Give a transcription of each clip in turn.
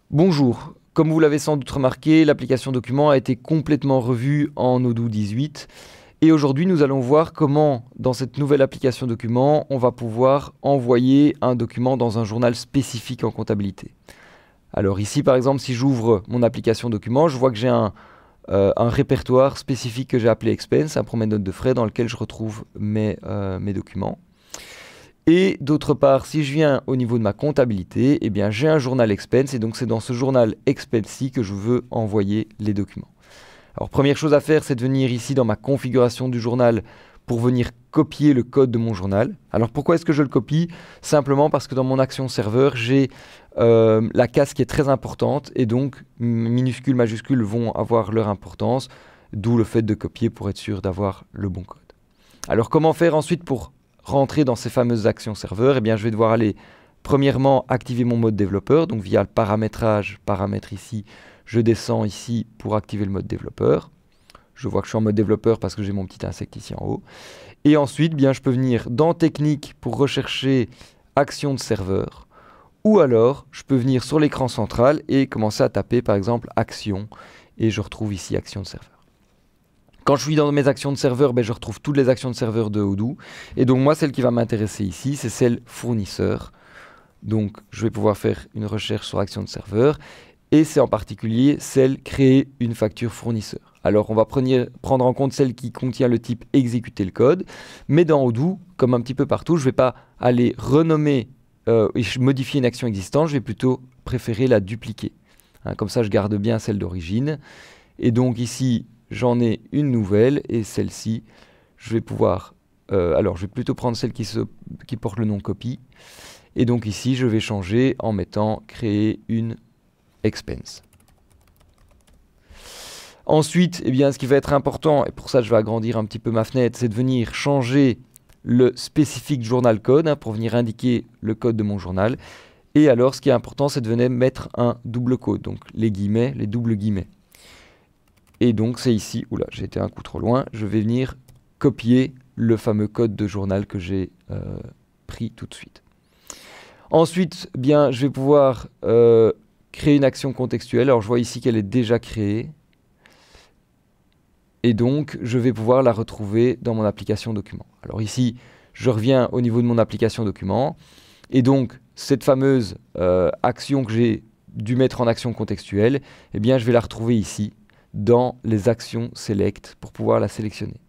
Bonjour, comme vous l'avez sans doute remarqué, l'application document a été complètement revue en Odoo 18 et aujourd'hui nous allons voir comment dans cette nouvelle application document on va pouvoir envoyer un document dans un journal spécifique en comptabilité. Alors ici par exemple si j'ouvre mon application document, je vois que j'ai un répertoire spécifique que j'ai appelé Expense pour mes notes de frais dans lequel je retrouve mes documents. Et d'autre part, si je viens au niveau de ma comptabilité, eh bien j'ai un journal Expense et donc c'est dans ce journal Expense-ci que je veux envoyer les documents. Alors première chose à faire, c'est de venir ici dans ma configuration du journal pour venir copier le code de mon journal. Alors pourquoi est-ce que je le copie? Simplement parce que dans mon action serveur, j'ai la case qui est très importante et donc minuscules, majuscules vont avoir leur importance, d'où le fait de copier pour être sûr d'avoir le bon code. Alors comment faire ensuite pour rentrer dans ces fameuses actions serveurs? Eh bien, je vais devoir aller premièrement activer mon mode développeur, donc via le paramétrage, paramètre ici, je descends ici pour activer le mode développeur. Je vois que je suis en mode développeur parce que j'ai mon petit insecte ici en haut. Et ensuite, bien, je peux venir dans technique pour rechercher action de serveur. Ou alors, je peux venir sur l'écran central et commencer à taper par exemple action. Et je retrouve ici action de serveur. Quand je suis dans mes actions de serveur, je retrouve toutes les actions de serveur de Odoo. Et donc moi, celle qui va m'intéresser ici, c'est celle fournisseur. Donc je vais pouvoir faire une recherche sur action de serveur. Et c'est en particulier celle créer une facture fournisseur. Alors on va prendre en compte celle qui contient le type exécuter le code. Mais dans Odoo, comme un petit peu partout, je ne vais pas aller renommer et modifier une action existante. Je vais plutôt préférer la dupliquer. Comme ça, je garde bien celle d'origine. Et donc ici, j'en ai une nouvelle et celle-ci, je vais pouvoir... alors, je vais plutôt prendre celle qui porte le nom copie. Et donc ici, je vais changer en mettant créer une expense. Ensuite, eh bien, ce qui va être important, et pour ça je vais agrandir un petit peu ma fenêtre, c'est de venir changer le spécifique journal code pour venir indiquer le code de mon journal. Et alors, ce qui est important, c'est de venir mettre un double quote, donc les guillemets, les doubles guillemets. Et donc c'est ici, oula, j'ai été un coup trop loin, je vais venir copier le fameux code de journal que j'ai pris tout de suite. Ensuite, bien, je vais pouvoir créer une action contextuelle. Alors je vois ici qu'elle est déjà créée. Et donc, je vais pouvoir la retrouver dans mon application document. Alors ici, je reviens au niveau de mon application document. Et donc, cette fameuse action que j'ai dû mettre en action contextuelle, eh bien, je vais la retrouver ici, dans les actions select, pour pouvoir la sélectionner.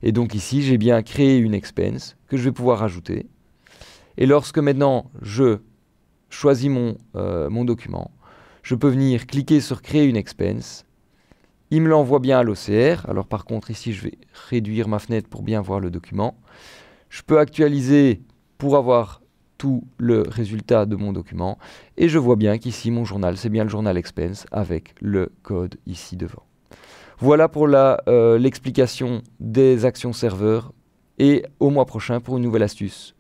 Et donc ici, j'ai bien créé une expense que je vais pouvoir ajouter. Et lorsque maintenant, je choisis mon document, je peux venir cliquer sur créer une expense. Il me l'envoie bien à l'OCR. Alors par contre, ici, je vais réduire ma fenêtre pour bien voir le document. Je peux actualiser pour avoir tout le résultat de mon document. Et je vois bien qu'ici, mon journal, c'est bien le journal expense avec le code ici devant. Voilà pour l'explication des actions serveurs. Et au mois prochain pour une nouvelle astuce.